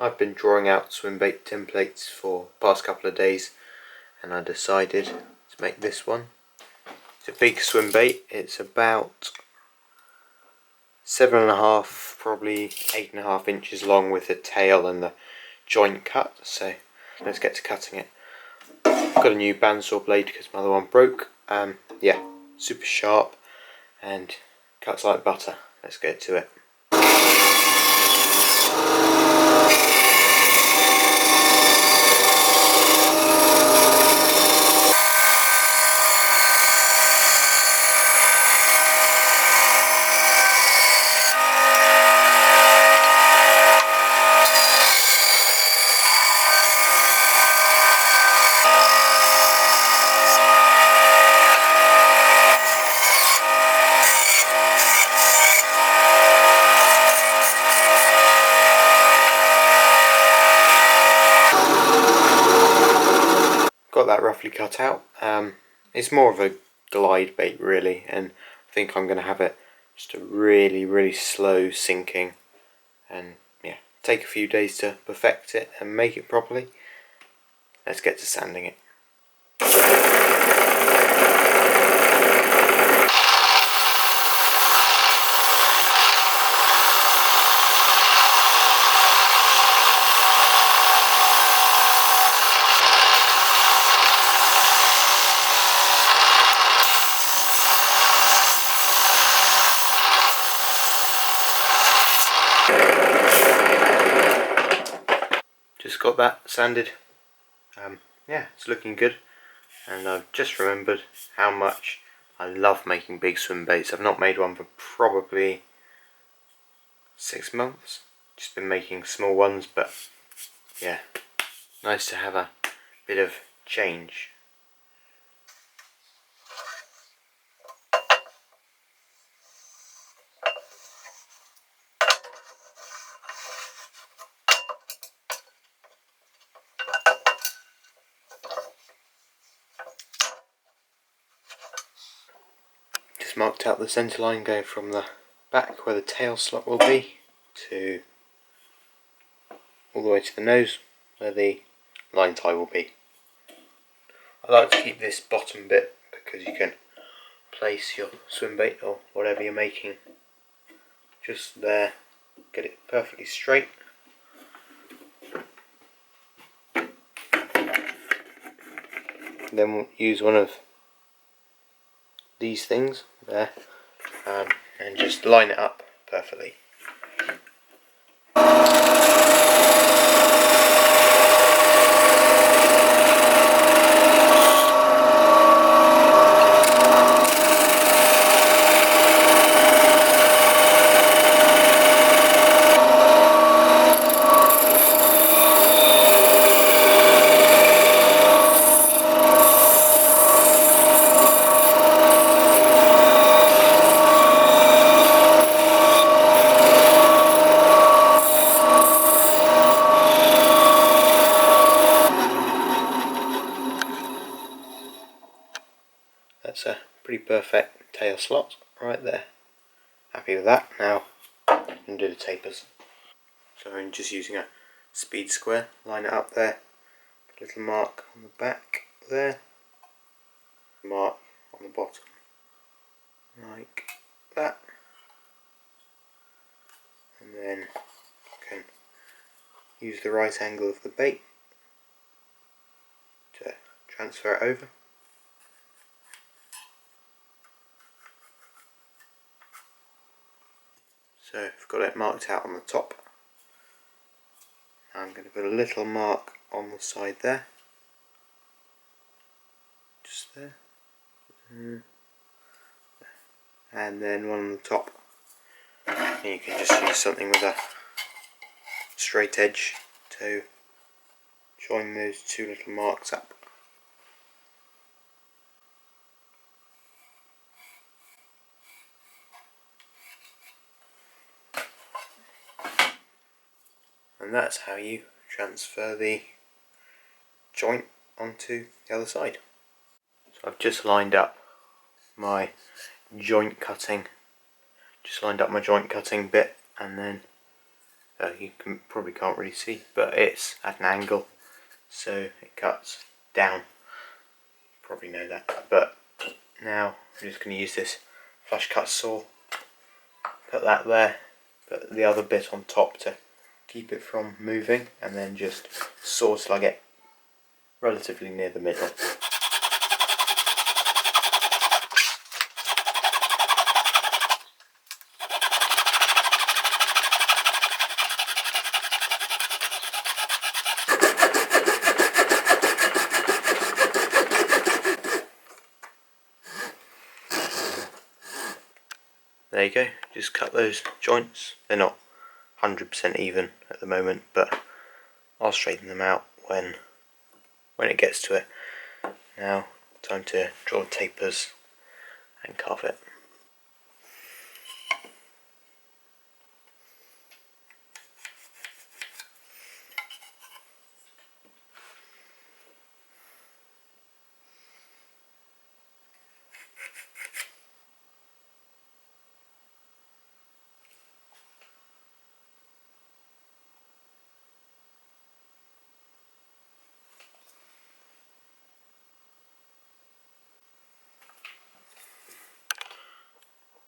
I've been drawing out swim bait templates for the past couple of days, and I decided to make this one. It's a big swim bait. It's about 7.5, probably 8.5 inches long with the tail and the joint cut. So let's get to cutting it. I've got a new bandsaw blade because my other one broke. Yeah, super sharp and cuts like butter. Let's get to it. Got that roughly cut out. It's more of a glide bait really, and I think I'm going to have it just a really slow sinking, and yeah, take a few days to perfect it and make it properly. Let's get to sanding it. Just got that sanded. Yeah, it's looking good, and I've just remembered how much I love making big swim baits. I've not made one for probably 6 months. Just been making small ones, but yeah, nice to have a bit of change. Just marked out the centre line going from the back where the tail slot will be to all the way to the nose where the line tie will be. I like to keep this bottom bit because you can place your swim bait or whatever you're making just there, get it perfectly straight. Then we'll use one of these things there and just line it up perfectly. That's a pretty perfect tail slot right there. Happy with that. Now I can do the tapers. So I'm just using a speed square, line it up there, a little mark on the back there, mark on the bottom, like that, and then you can use the right angle of the bait to transfer it over. So I've got it marked out on the top. Now I'm going to put a little mark on the side there, just there, and then one on the top. And you can just use something with a straight edge to join those two little marks up. And that's how you transfer the joint onto the other side. So I've just lined up my joint cutting bit, and then you probably can't really see, but it's at an angle, so it cuts down. Probably know that. But now I'm just going to use this flush cut saw. Put that there, put the other bit on top to keep it from moving, and then just saw till I get relatively near the middle. There you go, just cut those joints. They're not 100% even at the moment, but I'll straighten them out when it gets to it. Now, time to draw the tapers and carve it.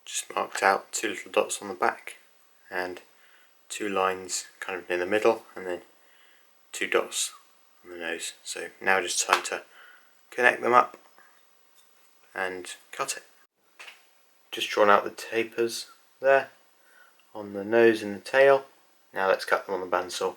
Just marked out 2 little dots on the back and 2 lines kind of in the middle, and then 2 dots on the nose. So now just time to connect them up and cut it. Just drawn out the tapers there on the nose and the tail. Now let's cut them on the bandsaw.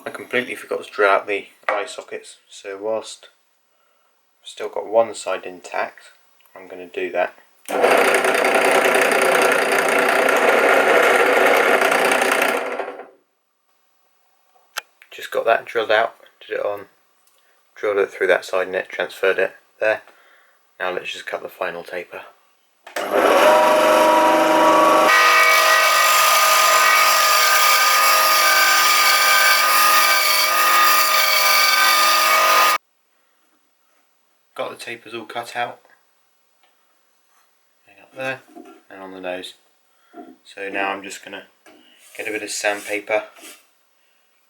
I completely forgot to drill out the eye sockets, so whilst I've still got one side intact, I'm going to do that. Just got that drilled out, did it on, drilled it through that side net, transferred it there. Now let's just cut the final taper. Got the tapers all cut out, up there and on the nose. So now I'm just going to get a bit of sandpaper.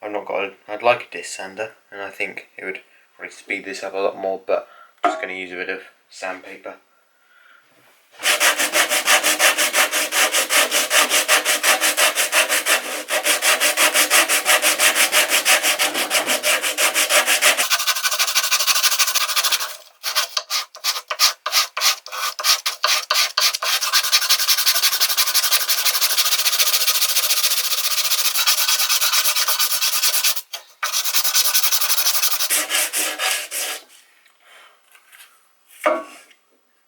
I'd like a disc sander, and I think it would probably speed this up a lot more, but I'm just going to use a bit of sandpaper.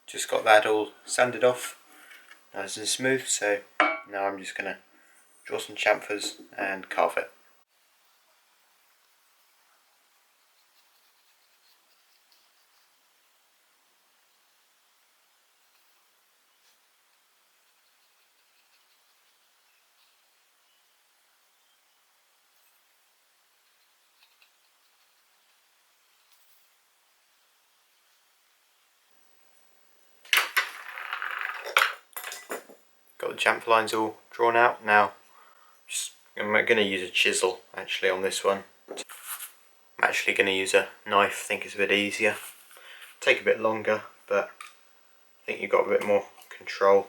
Just got that all sanded off, nice and smooth, so now I'm just going to draw some chamfers and carve it. Got the chamfer lines all drawn out. Now I'm going to use a chisel actually on this one. I'm actually going to use a knife, I think it's a bit easier. Take a bit longer, but I think you've got a bit more control.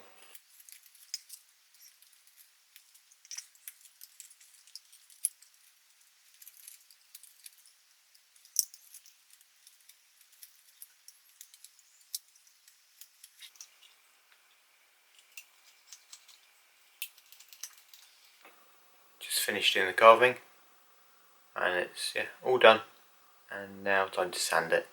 Just finished doing the carving, and it's all done. and now time to sand it.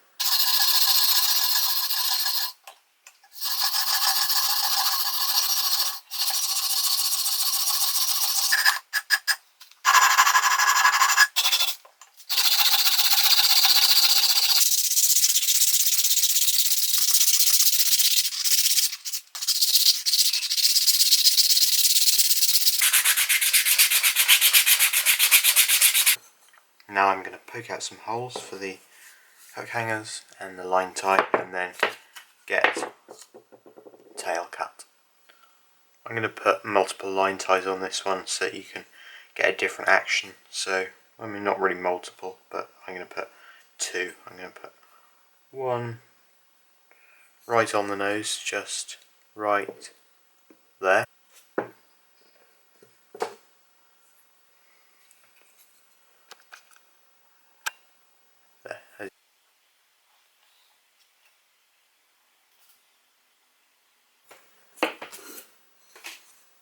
Now I'm going to poke out some holes for the hook hangers and the line tie, and then get tail cut. I'm going to put multiple line ties on this one so that you can get a different action. So, I mean, not really multiple, but I'm going to put two. I'm going to put one right on the nose, just right there. There.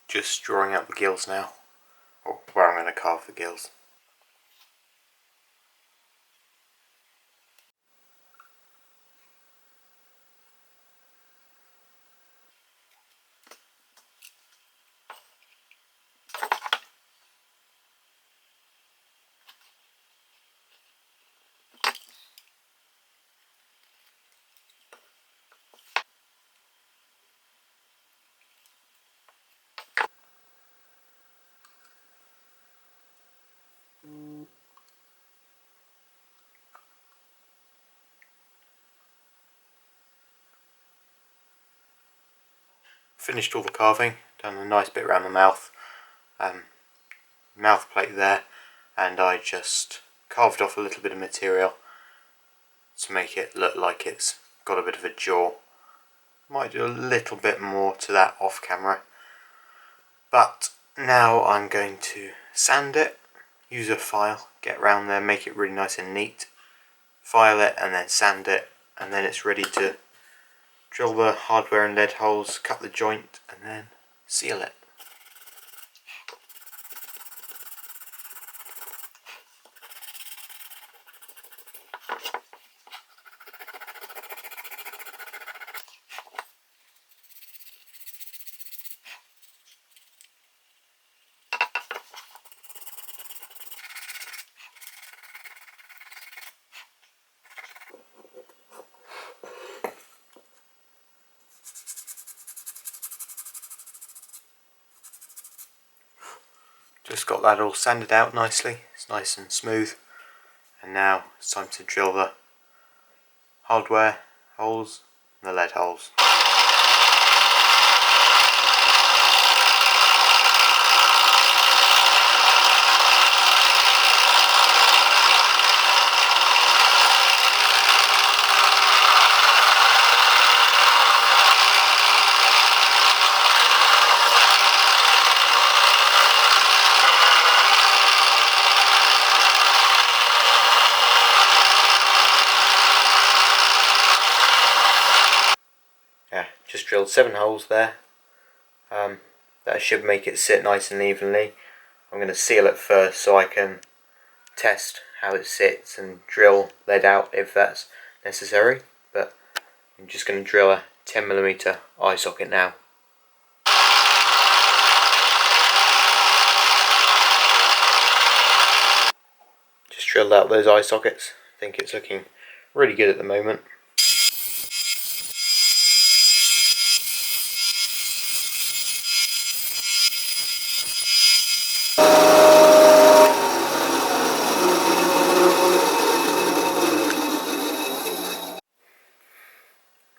Just drawing out the gills now, or where I'm going to carve the gills. Finished all the carving, done a nice bit around the mouth, mouth plate there, and I just carved off a little bit of material to make it look like it's got a bit of a jaw. Might do a little bit more to that off camera, but now I'm going to sand it, use a file, get around there, make it really nice and neat, file it and then sand it, and then it's ready to drill the hardware and lead holes, cut the joint, and then seal it. Just got that all sanded out nicely, it's nice and smooth, and now it's time to drill the hardware holes and the lead holes. Yeah, just drilled 7 holes there. That should make it sit nice and evenly. I'm going to seal it first so I can test how it sits and drill lead out if that's necessary. But I'm just going to drill a 10mm eye socket now. Just drilled out those eye sockets. I think it's looking really good at the moment.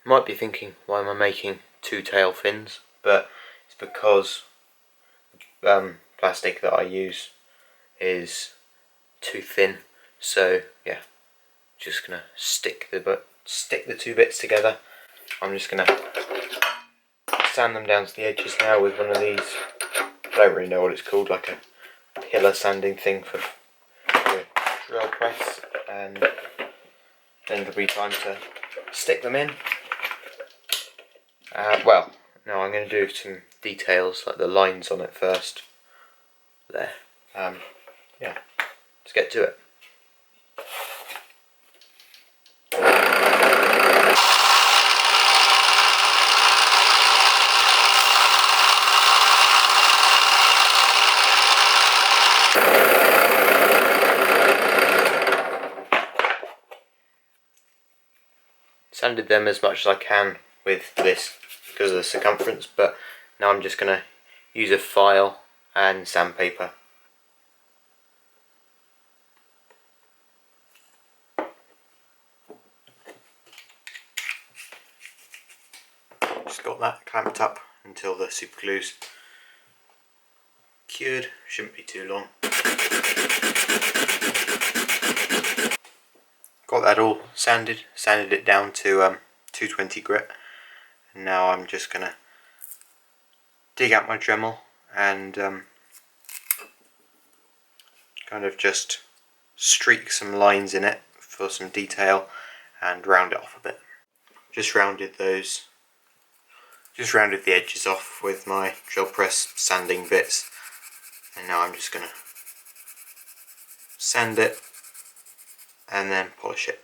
Might be thinking, why am I making 2 tail fins? But it's because plastic that I use is too thin. So yeah, just gonna stick the 2 bits together. I'm just gonna sand them down to the edges now with one of these. I don't really know what it's called, like a pillar sanding thing for drill press, and then there'll be time to stick them in. Well, no, I'm going to do some details, like the lines on it first. There. Yeah, let's get to it. sanded them as much as I can with this because of the circumference, but now I'm just going to use a file and sandpaper. Just got that clamped up until the super glue's cured, shouldn't be too long. Got that all sanded it down to 220 grit, and now I'm just going to dig out my Dremel and kind of just streak some lines in it for some detail and round it off a bit. Just rounded the edges off with my drill press sanding bits, and now I'm just going to sand it and then polish it.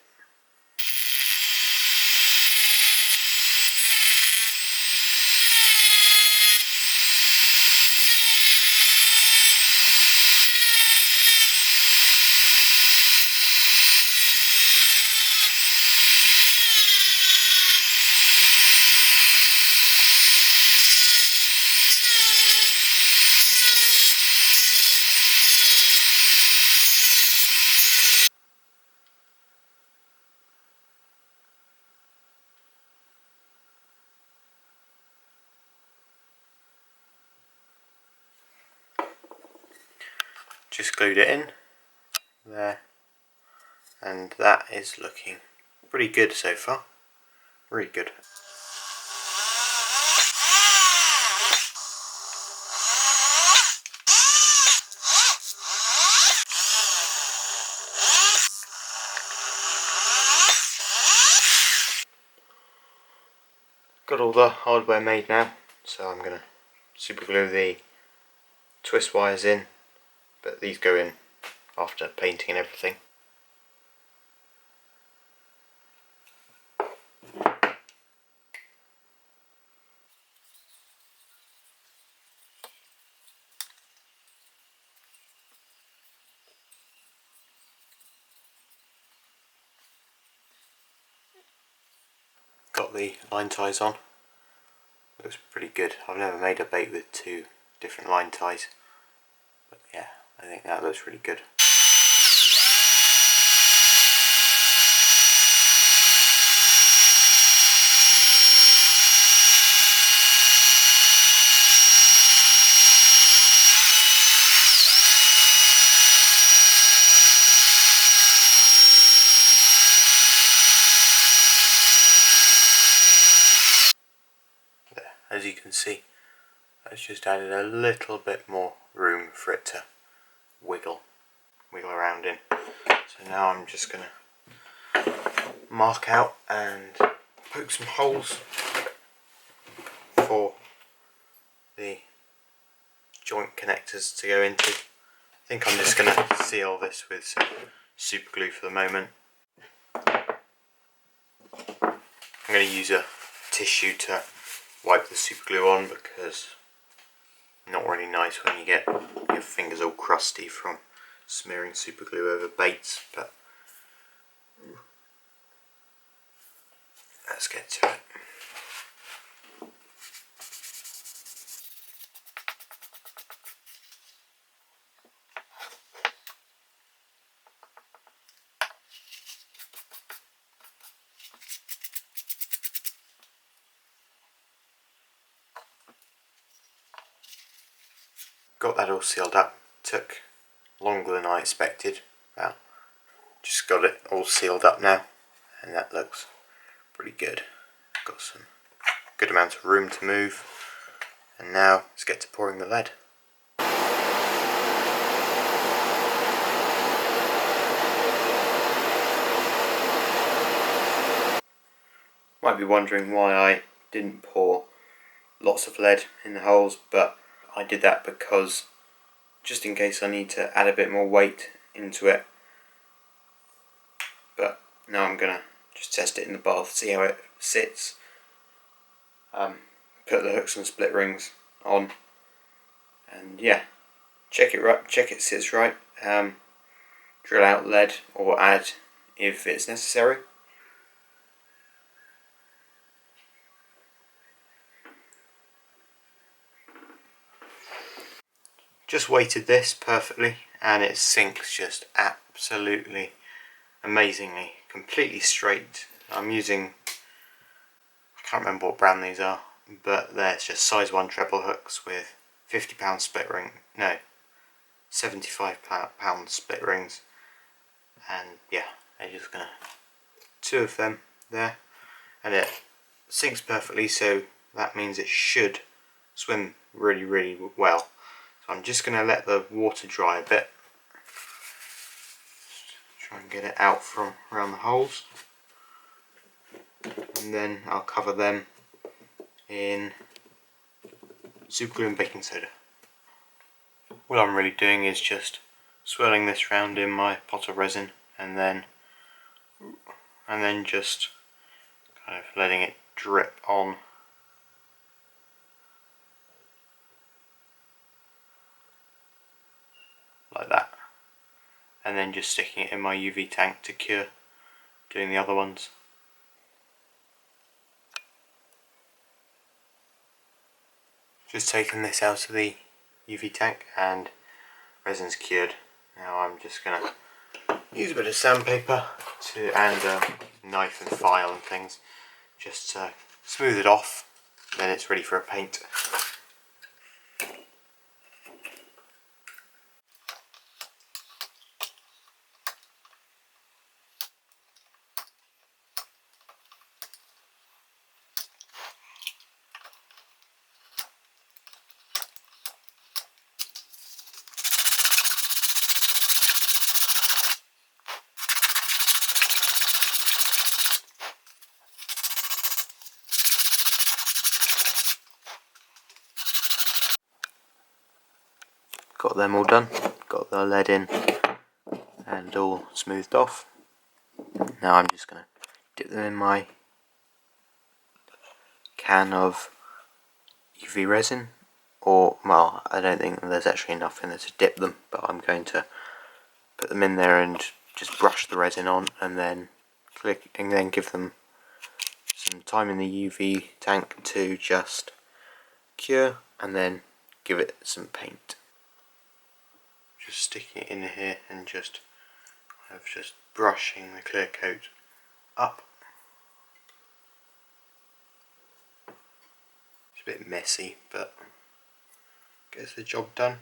Just glued it in there, and that is looking pretty good so far. Really good. Got all the hardware made now, so I'm going to super glue the twist wires in, but these go in after painting and everything. Got the line ties on. Looks pretty good. I've never made a bait with two different line ties, but yeah, I think that looks really good. As you can see, that's just added a little bit more room for it to wiggle around in. So now I'm just going to mark out and poke some holes for the joint connectors to go into. I think I'm just going to seal this with some super glue for the moment. I'm going to use a tissue to wipe the super glue on, because not really nice when you get your fingers all crusty from smearing super glue over baits, but let's get to it. Got that all sealed up. Took longer than I expected. Well, just got it all sealed up now, and that looks pretty good. Got some good amount of room to move, and now let's get to pouring the lead. Might be wondering why I didn't pour lots of lead in the holes, but I did that because just in case I need to add a bit more weight into it. But now I'm going to just test it in the bath, see how it sits. Put the hooks and split rings on, and yeah, check it sits right. Drill out lead or add if it's necessary. just weighted this perfectly, and it sinks just absolutely amazingly, completely straight. I'm using, I can't remember what brand these are, but they're just size 1 treble hooks with 50-pound split ring, no, 75-pound split rings, and yeah, I'm just gonna 2 of them there, and it sinks perfectly, so that means it should swim really well. So I'm just gonna let the water dry a bit, try and get it out from around the holes, and then I'll cover them in super glue and baking soda. What I'm really doing is just swirling this round in my pot of resin, and then just kind of letting it drip on like that, and then just sticking it in my UV tank to cure, doing the other ones. Just taking this out of the UV tank and resin's cured. Now I'm just going to use a bit of sandpaper and a knife and file and things just to smooth it off, then it's ready for a paint. Got them all done, got the lead in and all smoothed off. Now I'm just going to dip them in my can of UV resin, or, well, I don't think there's actually enough in there to dip them, but I'm going to put them in there and just brush the resin on, and then give them some time in the UV tank to just cure, and then give it some paint. Just sticking it in here and just brushing the clear coat up. It's a bit messy, but gets the job done.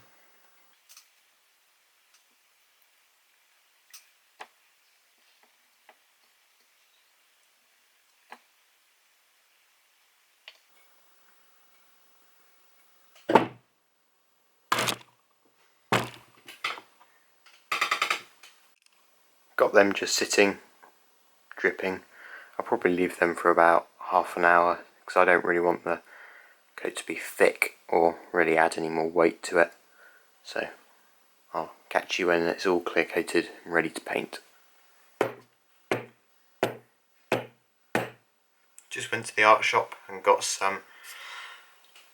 Got them just sitting, dripping. I'll probably leave them for about half an hour because I don't really want the coat to be thick or really add any more weight to it. So I'll catch you when it's all clear coated and ready to paint. Just went to the art shop and got some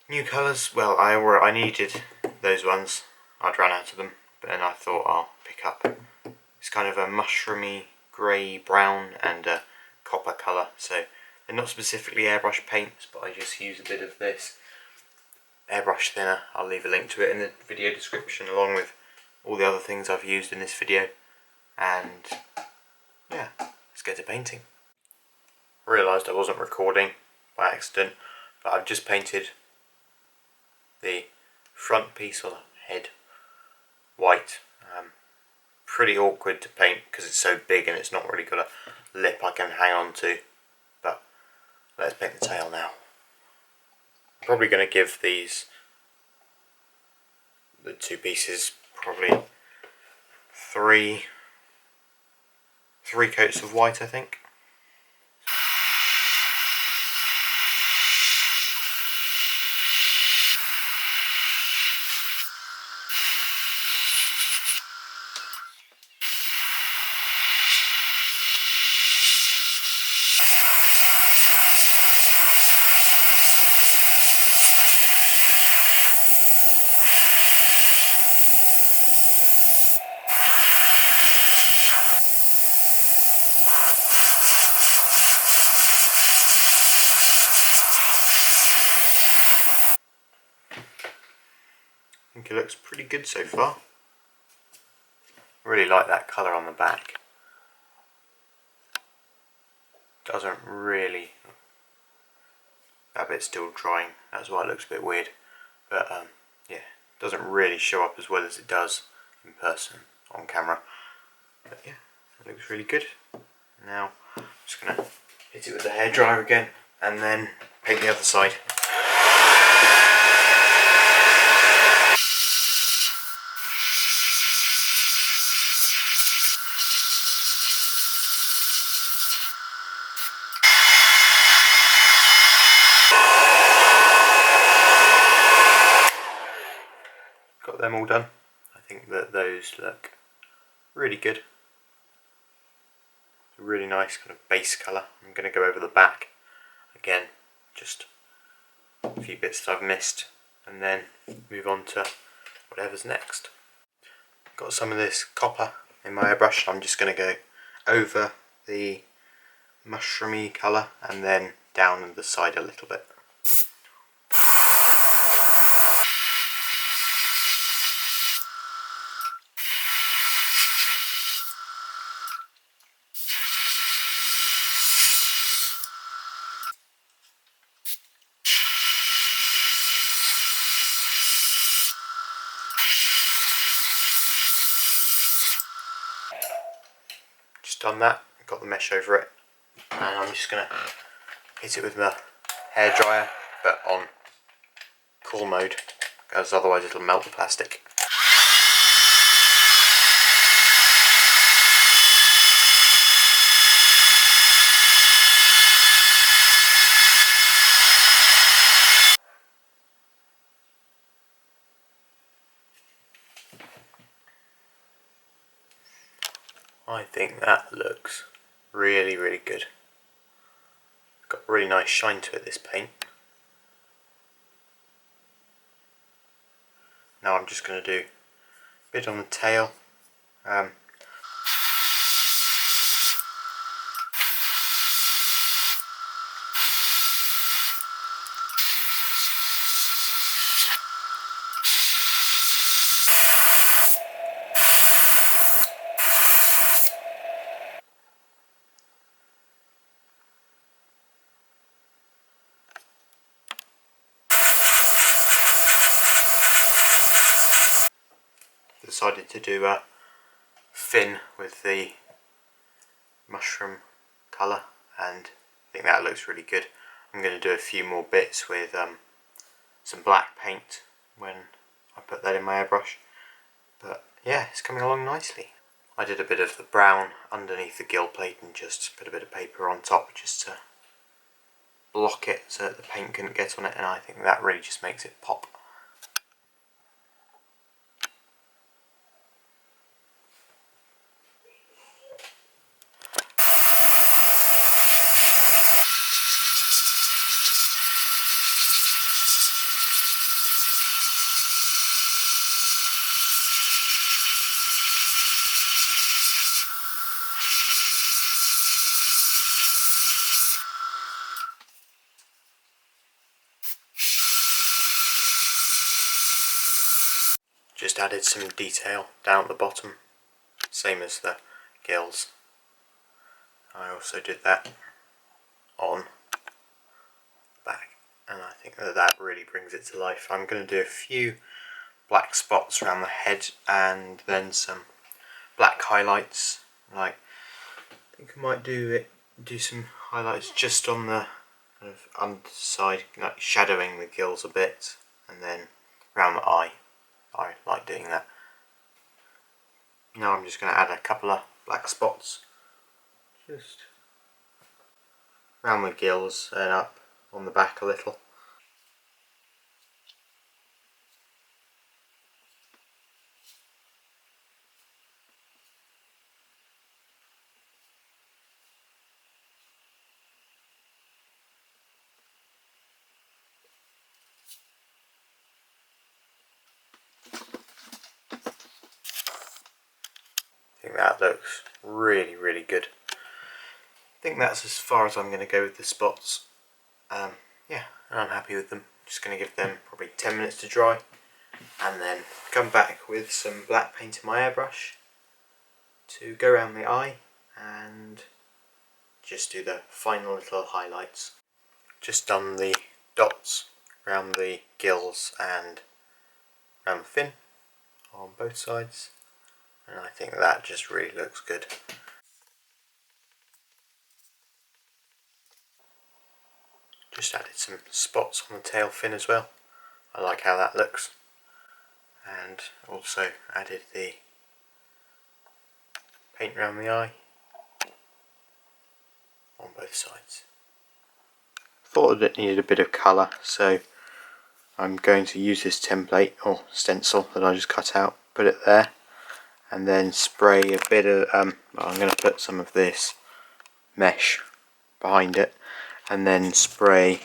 new colours. Well, I needed those ones. I'd run out of them, but then I thought I'll pick up. It's kind of a mushroomy grey brown and a copper colour, so they're not specifically airbrush paints, but I just use a bit of this airbrush thinner. I'll leave a link to it in the video description along with all the other things I've used in this video, and yeah, let's get to painting. I realised I wasn't recording by accident, but I've just painted the front piece or the head white. Pretty awkward to paint because it's so big and it's not really got a lip I can hang on to, but let's paint the tail now. I'm probably going to give the 2 pieces, probably three coats of white, I think. it looks pretty good so far. I really like that colour on the back. Doesn't really, that bit's still drying, that's why it looks a bit weird, but yeah, doesn't really show up as well as it does in person on camera. But yeah, it looks really good. Now I'm just going to hit it with the hairdryer again and then paint the other side. Got them all done. I think that those look really good. It's a really nice kind of base colour. I'm going to go over the back again, just a few bits that I've missed, and then move on to whatever's next. Got some of this copper in my airbrush. I'm just going to go over the mushroomy colour and then down the side a little bit. Just done that, got the mesh over it, and I'm just going to hit it with my hairdryer, but on cool mode, because otherwise it'll melt the plastic. I think that looks really, really good. Got a really nice shine to it, this paint. Now I'm just going to do a bit on the tail. Decided to do a fin with the mushroom colour, and I think that looks really good. I'm going to do a few more bits with some black paint when I put that in my airbrush, but yeah, it's coming along nicely. I did a bit of the brown underneath the gill plate and just put a bit of paper on top just to block it so that the paint couldn't get on it, and I think that really just makes it pop. Just added some detail down at the bottom, same as the gills. I also did that on the back, and I think that that really brings it to life. I'm going to do a few black spots around the head and then some black highlights. Like, I think I might do some highlights just on the kind of underside, like shadowing the gills a bit, and then around the eye. I like doing that. Now I'm just going to add a couple of black spots just around the gills and up on the back a little. I think that looks really, really good. I think that's as far as I'm going to go with the spots. Yeah, and I'm happy with them. Just going to give them probably 10 minutes to dry, and then come back with some black paint in my airbrush to go around the eye and just do the final little highlights. Just done the dots around the gills and around the fin on both sides, and I think that just really looks good. Just added some spots on the tail fin as well. I like how that looks. And also added the paint around the eye on both sides. Thought that it needed a bit of colour, so I'm going to use this template or stencil that I just cut out, put it there, and then spray a bit of, I'm going to put some of this mesh behind it, and then spray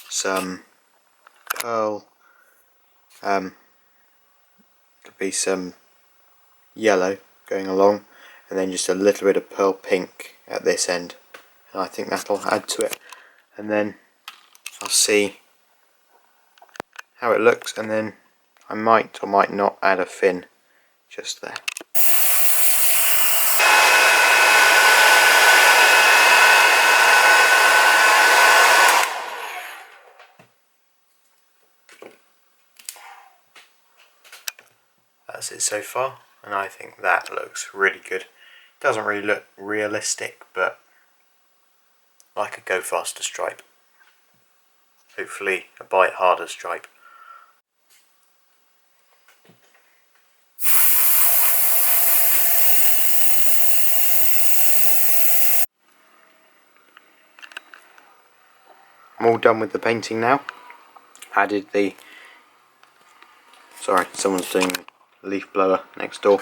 some pearl, there'll be some yellow going along, and then just a little bit of pearl pink at this end, and I think that'll add to it, and then I'll see how it looks, and then I might or might not add a fin just there. That's it so far, and I think that looks really good. It doesn't really look realistic, but like a go faster stripe. Hopefully a bite harder stripe. I'm all done with the painting now. Added the, sorry, someone's doing a leaf blower next door,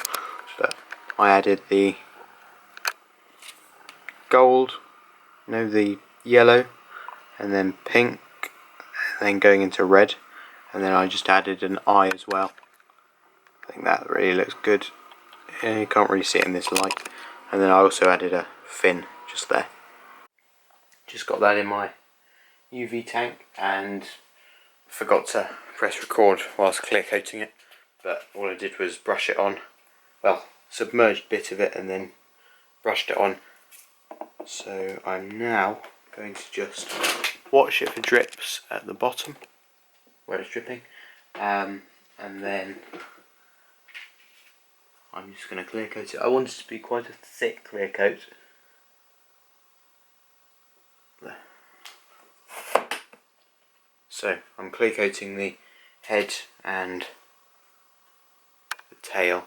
but I added the gold, the yellow, and then pink, and then going into red, and then I just added an eye as well. I think that really looks good. You can't really see it in this light. And then I also added a fin just there. Just got that in my UV tank and forgot to press record whilst clear coating it, but all I did was brush it on, well, submerged a bit of it and then brushed it on. So I'm now going to just watch it for drips at the bottom where it's dripping, and then I'm just going to clear coat it. I want it to be quite a thick clear coat. There. So I'm clear coating the head and the tail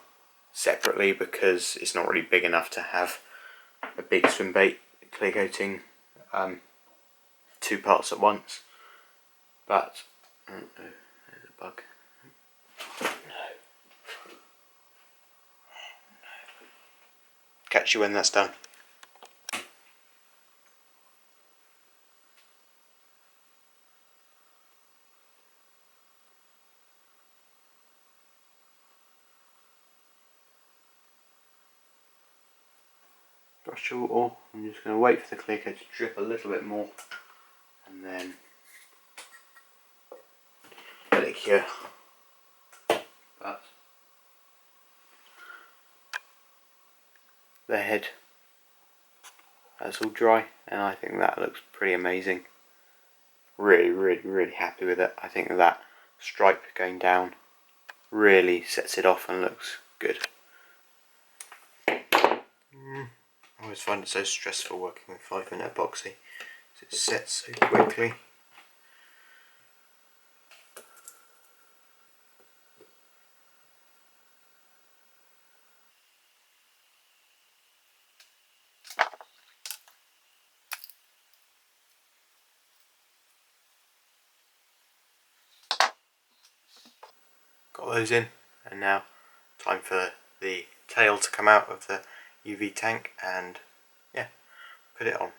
separately because it's not really big enough to have a big SwimBait clear coating two parts at once. But oh, there's a bug. No. Catch you when that's done. Brush it all. I'm just going to wait for the clear coat to drip a little bit more and then let it cure. But the head, that's all dry, and I think that looks pretty amazing. Really happy with it. I think that stripe going down really sets it off and looks good. I always find it so stressful working with 5-minute epoxy because it sets so quickly. Got those in, and now time for the tail to come out of the UV tank and yeah, put it on.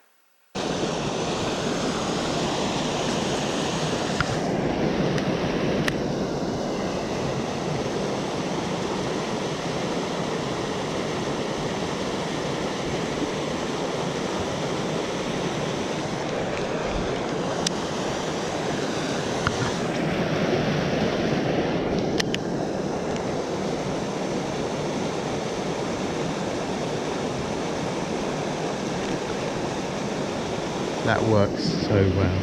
That works so well.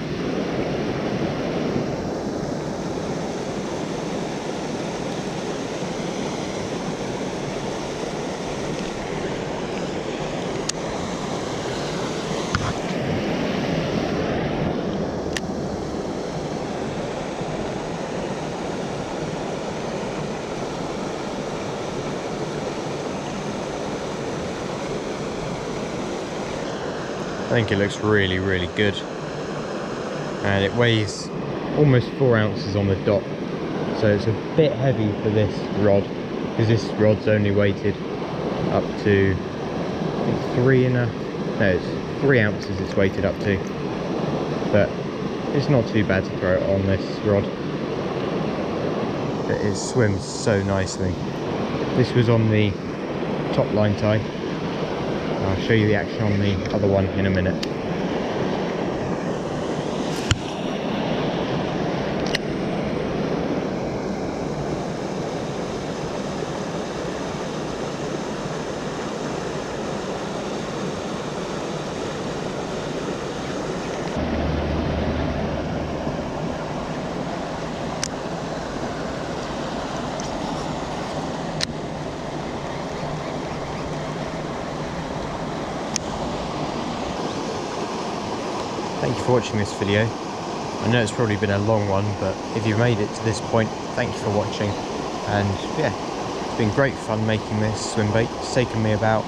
I think it looks really, really good. And it weighs almost 4 ounces on the dot. So it's a bit heavy for this rod, because this rod's only weighted up to, it's 3 ounces it's weighted up to. But it's not too bad to throw it on this rod. But it swims so nicely. This was on the top line tie. I'll show you the action on the other one in a minute. Thank you for watching this video. I know it's probably been a long one, but if you've made it to this point, thank you for watching. And yeah, it's been great fun making this swim bait. It's taken me about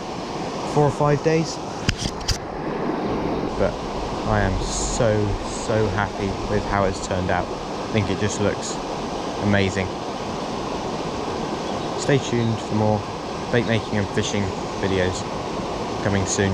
4 or 5 days. But I am so happy with how it's turned out. I think it just looks amazing. Stay tuned for more bait making and fishing videos coming soon.